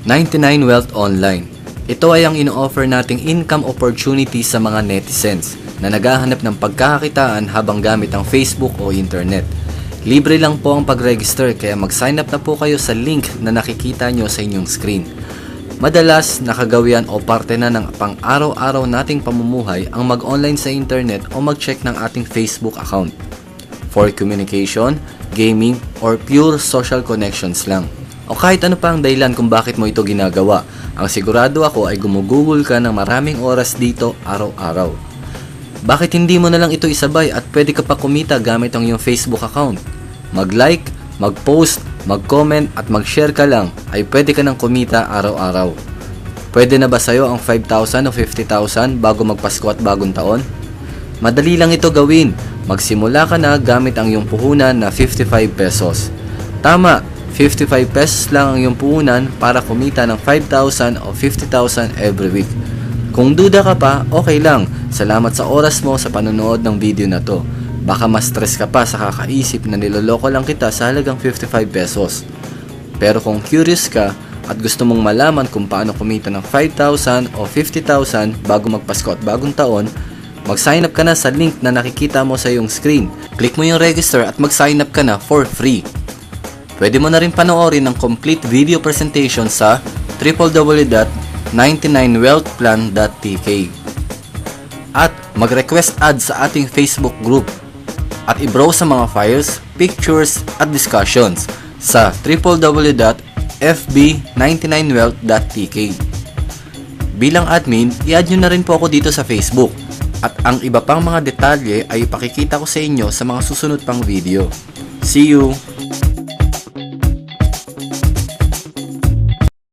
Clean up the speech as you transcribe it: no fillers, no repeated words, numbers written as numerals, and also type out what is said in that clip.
99 Wealth Online. Ito ay ang ino-offer nating income opportunity sa mga netizens na naghahanap ng pagkakakitaan habang gamit ang Facebook o internet. Libre lang po ang pag-register kaya mag-sign up na po kayo sa link na nakikita nyo sa inyong screen. Madalas, nakagawian o parte na ng pang-araw-araw nating pamumuhay ang mag-online sa internet o mag-check ng ating Facebook account. For communication, gaming, or pure social connections lang. O kahit ano pa ang dahilan kung bakit mo ito ginagawa, ang sigurado ako ay gumugugol ka ng maraming oras dito araw-araw. Bakit hindi mo na lang ito isabay at pwede ka pa kumita gamit ang iyong Facebook account? Mag-like, mag-post, mag-comment at mag-share ka lang ay pwede ka nang kumita araw-araw. Pwede na ba sa'yo ang 5,000 o 50,000 bago magpasko at bagong taon? Madali lang ito gawin. Magsimula ka na gamit ang iyong puhunan na 55 pesos. Tama, 55 pesos lang ang iyong puhunan para kumita ng 5,000 o 50,000 every week. Kung duda ka pa, okay lang. Salamat sa oras mo sa panonood ng video na to. Baka mas stress ka pa sa kakaisip na niloloko lang kita sa halagang 55 pesos. Pero kung curious ka at gusto mong malaman kung paano kumita ng 5,000 o 50,000 bago magpasko at bagong taon, mag-sign up ka na sa link na nakikita mo sa iyong screen. Click mo yung register at mag-sign up ka na for free. Pwede mo na rin panoorin ang complete video presentation sa www.99wealthplan.tk at mag-request ad sa ating Facebook group at i-browse sa mga files, pictures at discussions sa www.fb99wealth.tk. Bilang admin, i-add nyo na rin po ako dito sa Facebook at ang iba pang mga detalye ay ipakikita ko sa inyo sa mga susunod pang video. See you!